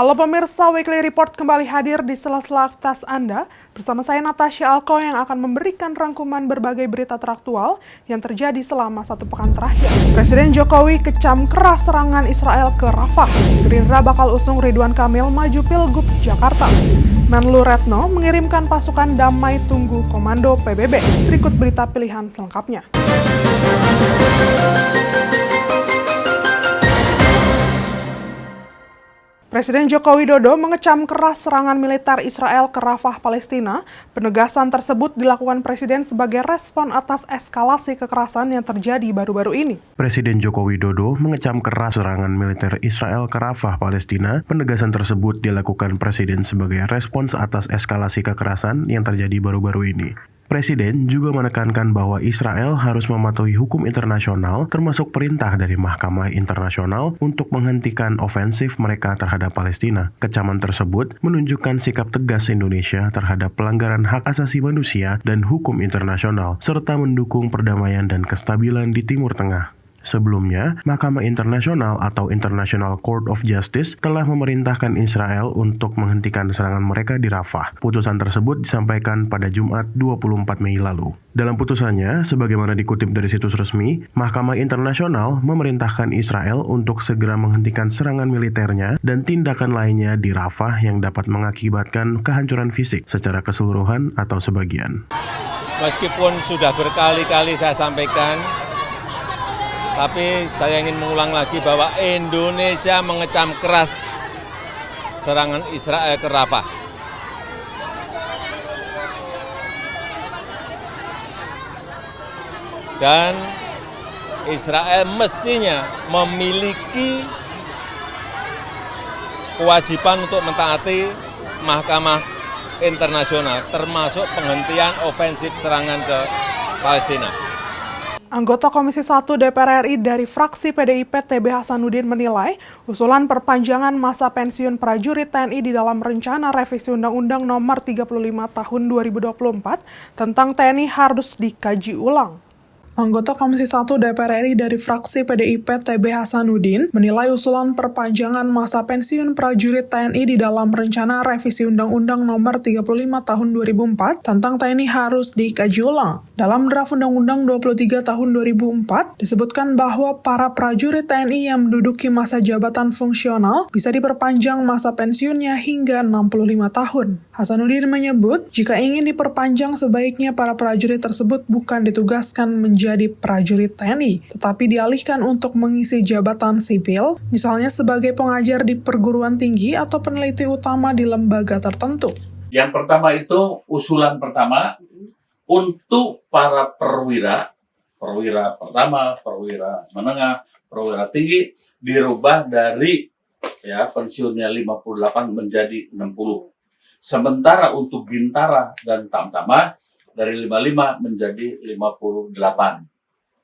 Halo pemirsa, Weekly Report kembali hadir di sela-sela aktivitas Anda. Bersama saya Natasha Alko yang akan memberikan rangkuman berbagai berita teraktual yang terjadi selama satu pekan terakhir. Presiden Jokowi kecam keras serangan Israel ke Rafah. Gerindra bakal usung Ridwan Kamil maju Pilgub Jakarta. Menlu Retno mengirimkan pasukan damai tunggu komando PBB. Berikut berita pilihan selengkapnya. Presiden Joko Widodo mengecam keras serangan militer Israel ke Rafah, Palestina. Penegasan tersebut dilakukan Presiden sebagai respon atas eskalasi kekerasan yang terjadi baru-baru ini. Presiden Joko Widodo mengecam keras serangan militer Israel ke Rafah, Palestina. Penegasan tersebut dilakukan Presiden sebagai respons atas eskalasi kekerasan yang terjadi baru-baru ini. Presiden juga menekankan bahwa Israel harus mematuhi hukum internasional, termasuk perintah dari Mahkamah Internasional untuk menghentikan ofensif mereka terhadap Palestina. Kecaman tersebut menunjukkan sikap tegas Indonesia terhadap pelanggaran hak asasi manusia dan hukum internasional, serta mendukung perdamaian dan kestabilan di Timur Tengah. Sebelumnya, Mahkamah Internasional atau International Court of Justice telah memerintahkan Israel untuk menghentikan serangan mereka di Rafah. Putusan tersebut disampaikan pada Jumat 24 Mei lalu. Dalam putusannya, sebagaimana dikutip dari situs resmi, Mahkamah Internasional memerintahkan Israel untuk segera menghentikan serangan militernya dan tindakan lainnya di Rafah yang dapat mengakibatkan kehancuran fisik secara keseluruhan atau sebagian. Meskipun sudah berkali-kali saya sampaikan, tapi saya ingin mengulang lagi bahwa Indonesia mengecam keras serangan Israel ke Rafah. Dan Israel mestinya memiliki kewajiban untuk mentaati Mahkamah Internasional, termasuk penghentian ofensif serangan ke Palestina. Anggota Komisi 1 DPR RI dari fraksi PDIP TB Hasanuddin menilai usulan perpanjangan masa pensiun prajurit TNI di dalam rencana revisi Undang-Undang Nomor 35 Tahun 2024 tentang TNI harus dikaji ulang. Anggota Komisi 1 DPR RI dari fraksi PDIP TB Hasanuddin menilai usulan perpanjangan masa pensiun prajurit TNI di dalam rencana revisi Undang-Undang Nomor 35 Tahun 2004 tentang TNI harus dikaji ulang. Dalam draft Undang-Undang 23 Tahun 2004 disebutkan bahwa para prajurit TNI yang menduduki masa jabatan fungsional bisa diperpanjang masa pensiunnya hingga 65 tahun. Hasanuddin menyebut jika ingin diperpanjang sebaiknya para prajurit tersebut bukan ditugaskan menjadi prajurit TNI, tetapi dialihkan untuk mengisi jabatan sipil, misalnya sebagai pengajar di perguruan tinggi atau peneliti utama di lembaga tertentu. Yang pertama itu, usulan pertama, untuk para perwira pertama, perwira menengah, perwira tinggi, dirubah dari pensiunnya 58 menjadi 60. Sementara untuk bintara dan tamtama, dari 55 menjadi 58.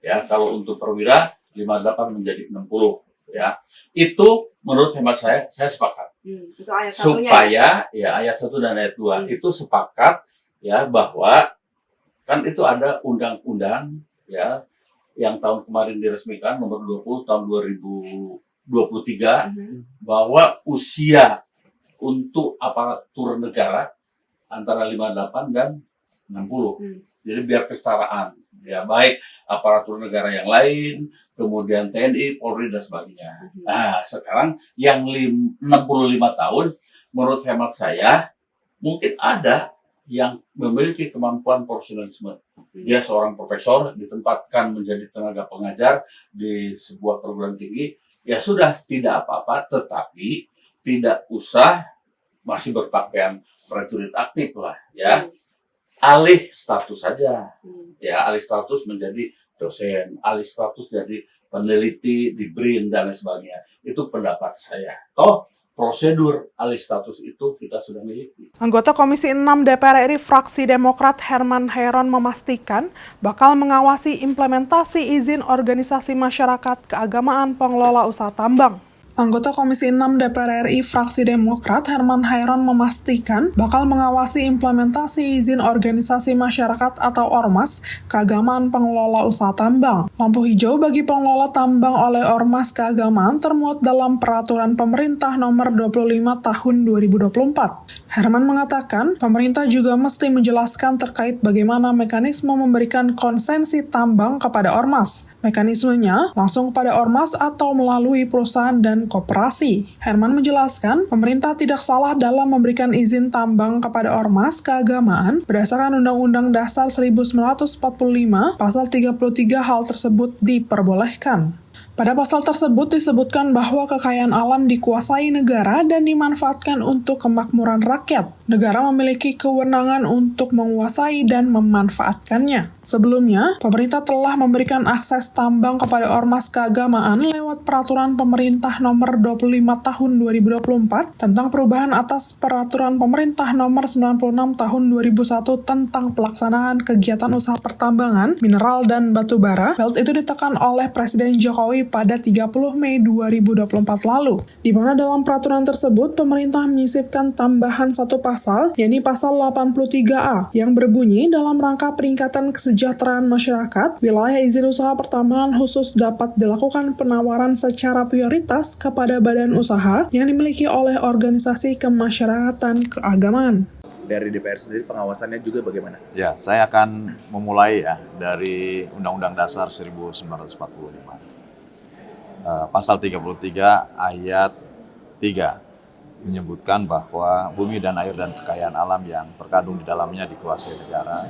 Ya, kalau untuk perwira 58 menjadi 60. Ya, itu menurut hemat saya sepakat. Itu ayat supaya ayat 1 dan ayat 2 itu sepakat bahwa kan itu ada undang-undang yang tahun kemarin diresmikan nomor 20 tahun 2023 bahwa usia untuk aparatur negara antara 58 dan 60. Jadi biar kesetaraan, baik aparatur negara yang lain, kemudian TNI, Polri dan sebagainya. Nah, sekarang yang 65 tahun, menurut hemat saya, mungkin ada yang memiliki kemampuan profesionalisme. Dia seorang profesor, ditempatkan menjadi tenaga pengajar di sebuah perguruan tinggi, ya sudah tidak apa-apa, tetapi tidak usah masih berpakaian prajurit aktif lah, alih status saja, alih status menjadi dosen, alih status jadi peneliti di BRIN dan lain sebagainya. Itu pendapat saya. Prosedur alih status itu kita sudah miliki. Anggota Komisi 6 DPR RI fraksi Demokrat Herman Hairon memastikan bakal mengawasi implementasi izin organisasi masyarakat keagamaan pengelola usaha tambang. Anggota Komisi 6 DPR RI fraksi Demokrat Herman Hairon memastikan bakal mengawasi implementasi izin organisasi masyarakat atau ormas keagamaan pengelola usaha tambang. Lampu hijau bagi pengelola tambang oleh ormas keagamaan termuat dalam Peraturan Pemerintah Nomor 25 Tahun 2024. Herman mengatakan, pemerintah juga mesti menjelaskan terkait bagaimana mekanisme memberikan konsensi tambang kepada ormas. Mekanismenya langsung kepada ormas atau melalui perusahaan dan koperasi. Herman menjelaskan, pemerintah tidak salah dalam memberikan izin tambang kepada ormas keagamaan berdasarkan Undang-Undang Dasar 1945, Pasal 33 hal tersebut diperbolehkan. Pada pasal tersebut disebutkan bahwa kekayaan alam dikuasai negara dan dimanfaatkan untuk kemakmuran rakyat. Negara memiliki kewenangan untuk menguasai dan memanfaatkannya. Sebelumnya, pemerintah telah memberikan akses tambang kepada ormas keagamaan lewat Peraturan Pemerintah Nomor 25 Tahun 2024 tentang perubahan atas Peraturan Pemerintah Nomor 96 Tahun 2001 tentang pelaksanaan kegiatan usaha pertambangan, mineral, dan batu bara. Hal itu ditekan oleh Presiden Jokowi pada 30 Mei 2024 lalu, di mana dalam peraturan tersebut pemerintah menyisipkan tambahan satu pasal, yakni pasal 83A, yang berbunyi dalam rangka peningkatan kesejahteraan masyarakat, wilayah izin usaha pertambangan khusus dapat dilakukan penawaran secara prioritas kepada badan usaha yang dimiliki oleh organisasi kemasyarakatan keagamaan. Dari DPR sendiri pengawasannya juga bagaimana? Ya, saya akan memulai dari Undang-Undang Dasar 1945. Pasal 33 ayat 3 menyebutkan bahwa bumi dan air dan kekayaan alam yang terkandung di dalamnya dikuasai negara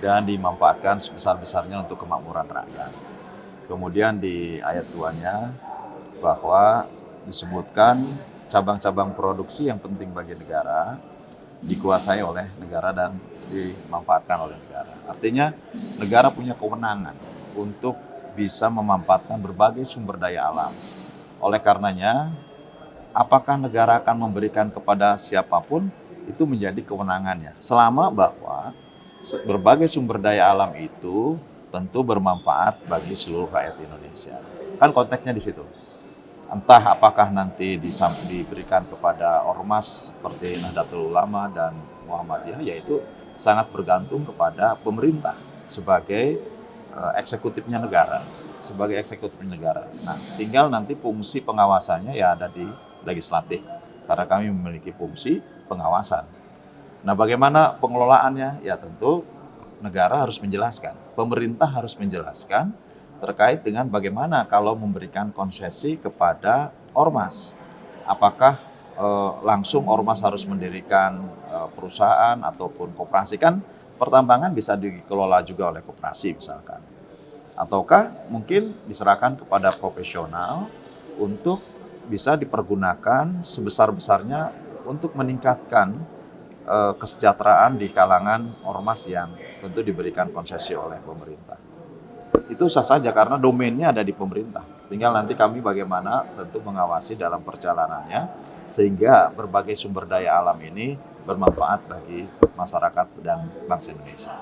dan dimanfaatkan sebesar-besarnya untuk kemakmuran rakyat. Kemudian di ayat 2-nya bahwa disebutkan cabang-cabang produksi yang penting bagi negara dikuasai oleh negara dan dimanfaatkan oleh negara. Artinya negara punya kewenangan untuk bisa memanfaatkan berbagai sumber daya alam. Oleh karenanya, apakah negara akan memberikan kepada siapapun, itu menjadi kewenangannya. Selama bahwa berbagai sumber daya alam itu tentu bermanfaat bagi seluruh rakyat Indonesia. Kan konteksnya di situ. Entah apakah nanti diberikan kepada ormas seperti Nahdlatul Ulama dan Muhammadiyah, yaitu sangat bergantung kepada pemerintah sebagai eksekutifnya negara, Nah, tinggal nanti fungsi pengawasannya ya ada di legislatif, karena kami memiliki fungsi pengawasan. Nah, bagaimana pengelolaannya? Ya tentu negara harus menjelaskan, pemerintah harus menjelaskan terkait dengan bagaimana kalau memberikan konsesi kepada ormas. Apakah langsung ormas harus mendirikan perusahaan ataupun koperasi? Kan pertambangan bisa dikelola juga oleh koperasi misalkan. Ataukah mungkin diserahkan kepada profesional untuk bisa dipergunakan sebesar-besarnya untuk meningkatkan kesejahteraan di kalangan ormas yang tentu diberikan konsesi oleh pemerintah. Itu sah saja karena domainnya ada di pemerintah. Tinggal nanti kami bagaimana tentu mengawasi dalam perjalanannya sehingga berbagai sumber daya alam ini bermanfaat bagi masyarakat dan bangsa Indonesia.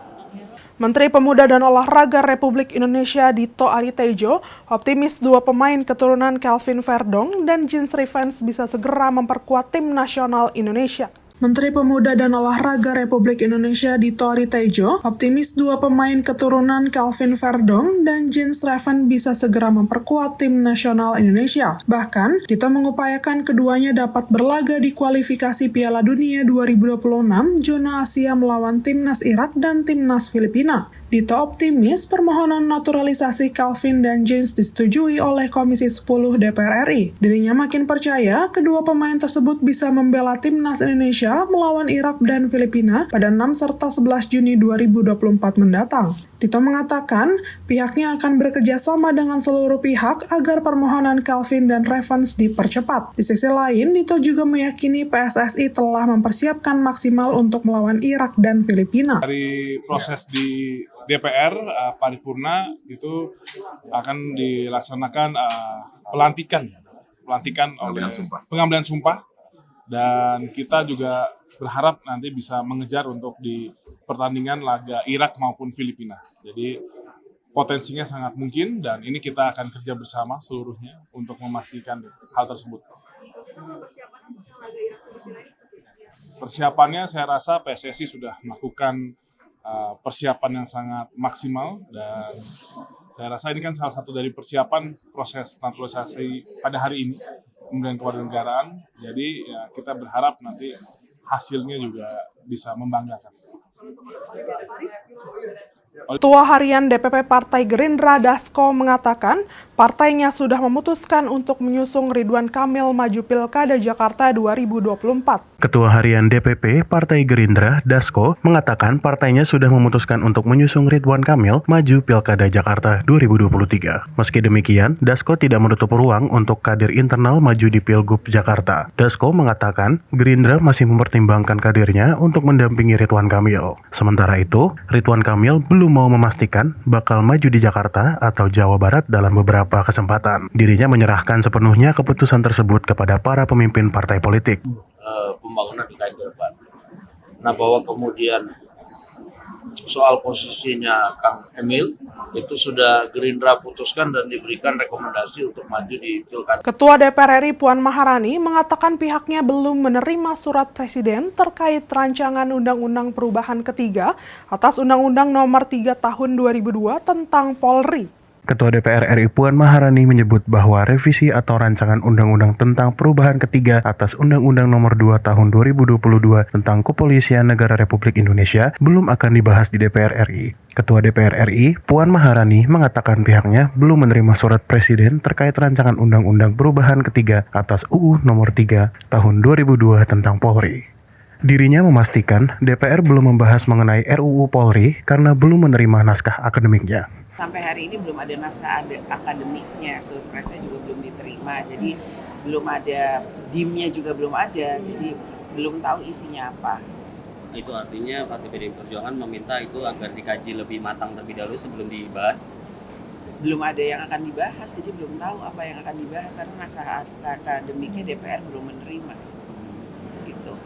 Menteri Pemuda dan Olahraga Republik Indonesia Dito Aritejo optimis dua pemain keturunan Kelvin Verdong dan Jeans Revans bisa segera memperkuat tim nasional Indonesia. Menteri Pemuda dan Olahraga Republik Indonesia Dito Aritejo optimis dua pemain keturunan Kelvin Verdong dan Jeans Revans bisa segera memperkuat tim nasional Indonesia. Bahkan, Dito mengupayakan keduanya dapat berlaga di kualifikasi Piala Dunia 2026 zona Asia melawan timnas Irak dan timnas Filipina. Dito optimis permohonan naturalisasi Kelvin dan Jeans disetujui oleh Komisi 10 DPR RI. Dirinya makin percaya kedua pemain tersebut bisa membela timnas Indonesia melawan Irak dan Filipina pada 6 serta 11 Juni 2024 mendatang. Dito mengatakan pihaknya akan bekerja sama dengan seluruh pihak agar permohonan Kelvin dan Revans dipercepat. Di sisi lain, Dito juga meyakini PSSI telah mempersiapkan maksimal untuk melawan Irak dan Filipina. Dari proses di DPR paripurna itu akan dilaksanakan pelantikan oleh pengambilan sumpah, dan kita juga berharap nanti bisa mengejar untuk di pertandingan laga Irak maupun Filipina. Jadi potensinya sangat mungkin dan ini kita akan kerja bersama seluruhnya untuk memastikan hal tersebut. Persiapannya saya rasa PSSI sudah melakukan persiapan yang sangat maksimal dan Saya rasa ini kan salah satu dari persiapan proses naturalisasi pada hari ini, kemudian kewarganegaraan. Jadi ya kita berharap nanti hasilnya juga bisa membanggakan. Ketua Harian DPP Partai Gerindra Dasko mengatakan partainya sudah memutuskan untuk menyusung Ridwan Kamil maju Pilkada Jakarta 2024. Ketua Harian DPP Partai Gerindra Dasko mengatakan partainya sudah memutuskan untuk menyusung Ridwan Kamil maju Pilkada Jakarta 2023. Meski demikian, Dasko tidak menutup ruang untuk kader internal maju di Pilgub Jakarta. Dasko mengatakan Gerindra masih mempertimbangkan kadernya untuk mendampingi Ridwan Kamil. Sementara itu, Ridwan Kamil belum mau memastikan bakal maju di Jakarta atau Jawa Barat dalam beberapa kesempatan. Dirinya menyerahkan sepenuhnya keputusan tersebut kepada para pemimpin partai politik. Pembangunan IKN ke depan. Nah, bahwa kemudian soal posisinya Kang Emil itu sudah Gerindra putuskan dan diberikan rekomendasi untuk maju di Pilkada. Ketua DPR RI Puan Maharani mengatakan pihaknya belum menerima surat Presiden terkait rancangan Undang-Undang Perubahan Ketiga atas Undang-Undang Nomor 3 Tahun 2002 tentang Polri. Ketua DPR RI Puan Maharani menyebut bahwa revisi atau rancangan undang-undang tentang perubahan ketiga atas Undang-Undang Nomor 2 Tahun 2022 tentang Kepolisian Negara Republik Indonesia belum akan dibahas di DPR RI. Ketua DPR RI Puan Maharani mengatakan pihaknya belum menerima surat Presiden terkait rancangan undang-undang perubahan ketiga atas UU Nomor 3 Tahun 2002 tentang Polri. Dirinya memastikan DPR belum membahas mengenai RUU Polri karena belum menerima naskah akademiknya. Sampai hari ini belum ada naskah akademiknya, surprise-nya juga belum diterima, jadi belum ada DIM-nya juga belum ada, jadi belum tahu isinya apa. Itu artinya fraksi PDI Perjuangan meminta itu agar dikaji lebih matang terlebih dahulu sebelum dibahas. Belum ada yang akan dibahas, jadi belum tahu apa yang akan dibahas karena naskah akademiknya DPR belum menerima. Gitu.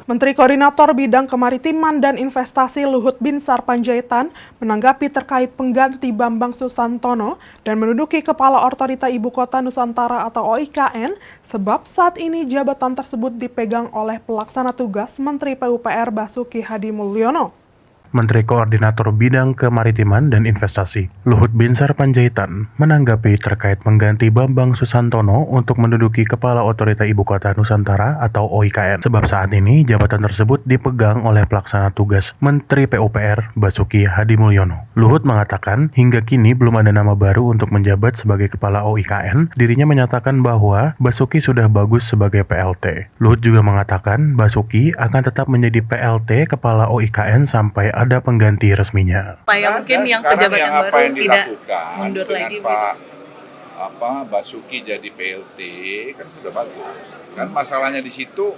Menteri Koordinator Bidang Kemaritiman dan Investasi Luhut Binsar Panjaitan menanggapi terkait pengganti Bambang Susantono dan menduduki Kepala Otorita Ibu Kota Nusantara atau OIKN sebab saat ini jabatan tersebut dipegang oleh pelaksana tugas Menteri PUPR Basuki Hadi Mulyono. Menteri Koordinator Bidang Kemaritiman dan Investasi Luhut Binsar Panjaitan menanggapi terkait mengganti Bambang Susantono untuk menduduki Kepala Otorita Ibu Kota Nusantara atau OIKN. Sebab saat ini jabatan tersebut dipegang oleh pelaksana tugas Menteri PUPR Basuki Hadi Mulyono. Luhut mengatakan hingga kini belum ada nama baru untuk menjabat sebagai Kepala OIKN. Dirinya menyatakan bahwa Basuki sudah bagus sebagai PLT. Luhut juga mengatakan Basuki akan tetap menjadi PLT Kepala OIKN sampai ada pengganti resminya. Supaya mungkin yang pejabat yang baru tidak mundur lagi. Pak Basuki jadi PLT kan sudah bagus. Kan masalahnya di situ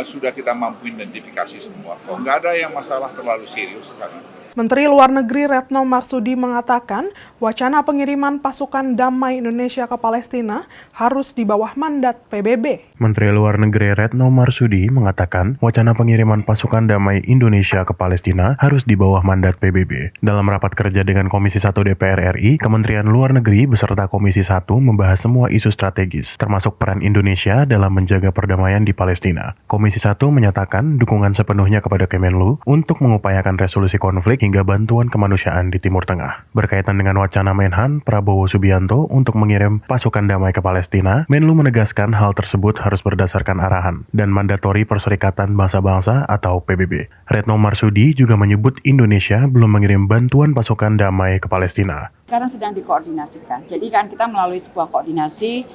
sudah kita mampu identifikasi semua. Kok nggak ada yang masalah terlalu serius sekarang. Menteri Luar Negeri Retno Marsudi mengatakan wacana pengiriman pasukan damai Indonesia ke Palestina harus di bawah mandat PBB. Menteri Luar Negeri Retno Marsudi mengatakan wacana pengiriman pasukan damai Indonesia ke Palestina harus di bawah mandat PBB. Dalam rapat kerja dengan Komisi 1 DPR RI, Kementerian Luar Negeri beserta Komisi 1 membahas semua isu strategis, termasuk peran Indonesia dalam menjaga perdamaian di Palestina. Komisi 1 menyatakan dukungan sepenuhnya kepada Kemenlu untuk mengupayakan resolusi konflik hingga bantuan kemanusiaan di Timur Tengah. Berkaitan dengan wacana Menhan Prabowo Subianto untuk mengirim pasukan damai ke Palestina, Menlu menegaskan hal tersebut harus berdasarkan arahan dan mandatori Perserikatan Bangsa-Bangsa atau PBB. Retno Marsudi juga menyebut Indonesia belum mengirim bantuan pasukan damai ke Palestina. Sekarang sedang dikoordinasikan. Jadi kan kita melalui sebuah koordinasi,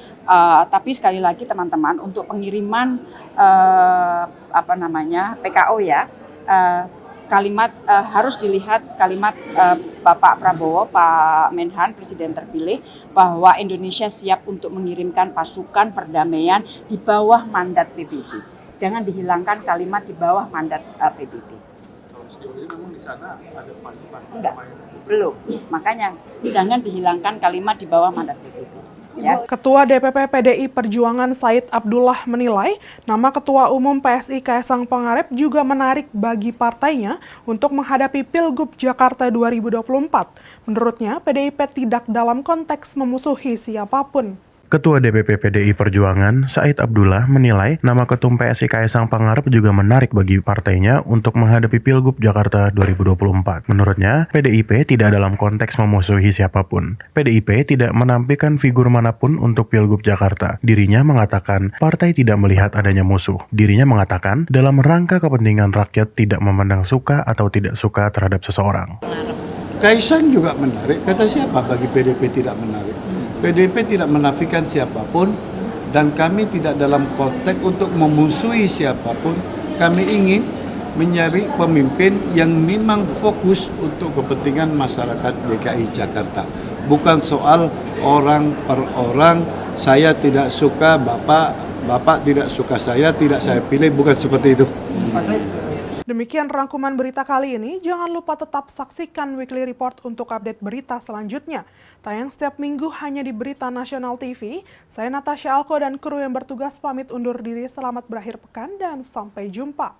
tapi sekali lagi teman-teman untuk pengiriman PKO ya. Kalimat harus dilihat kalimat Bapak Prabowo, Pak Menhan, Presiden terpilih, bahwa Indonesia siap untuk mengirimkan pasukan perdamaian di bawah mandat PBB. Jangan dihilangkan kalimat di bawah mandat PBB. Kalau sejauh ini memang di sana ada pasukan? Enggak, belum. Makanya jangan dihilangkan kalimat di bawah mandat PBB. Ya. Ketua DPP PDI Perjuangan Said Abdullah menilai nama Ketua Umum PSI Kaisang Pangarep juga menarik bagi partainya untuk menghadapi Pilgub Jakarta 2024. Menurutnya, PDIP tidak dalam konteks memusuhi siapapun. Ketua DPP PDI Perjuangan, Said Abdullah, menilai nama Ketum PSI Kaisang Pangarep juga menarik bagi partainya untuk menghadapi Pilgub Jakarta 2024. Menurutnya, PDIP tidak dalam konteks memusuhi siapapun. PDIP tidak menampilkan figur manapun untuk Pilgub Jakarta. Dirinya mengatakan partai tidak melihat adanya musuh. Dirinya mengatakan dalam rangka kepentingan rakyat tidak memandang suka atau tidak suka terhadap seseorang. Kaisang juga menarik. Kata siapa bagi PDIP tidak menarik? PDIP tidak menafikan siapapun dan kami tidak dalam konteks untuk memusuhi siapapun. Kami ingin mencari pemimpin yang memang fokus untuk kepentingan masyarakat DKI Jakarta. Bukan soal orang per orang, saya tidak suka Bapak, Bapak tidak suka saya, tidak saya pilih, bukan seperti itu. Demikian rangkuman berita kali ini. Jangan lupa tetap saksikan Weekly Report untuk update berita selanjutnya. Tayang setiap minggu hanya di Berita Nasional TV. Saya Natasha Alko dan kru yang bertugas pamit undur diri. Selamat berakhir pekan dan sampai jumpa.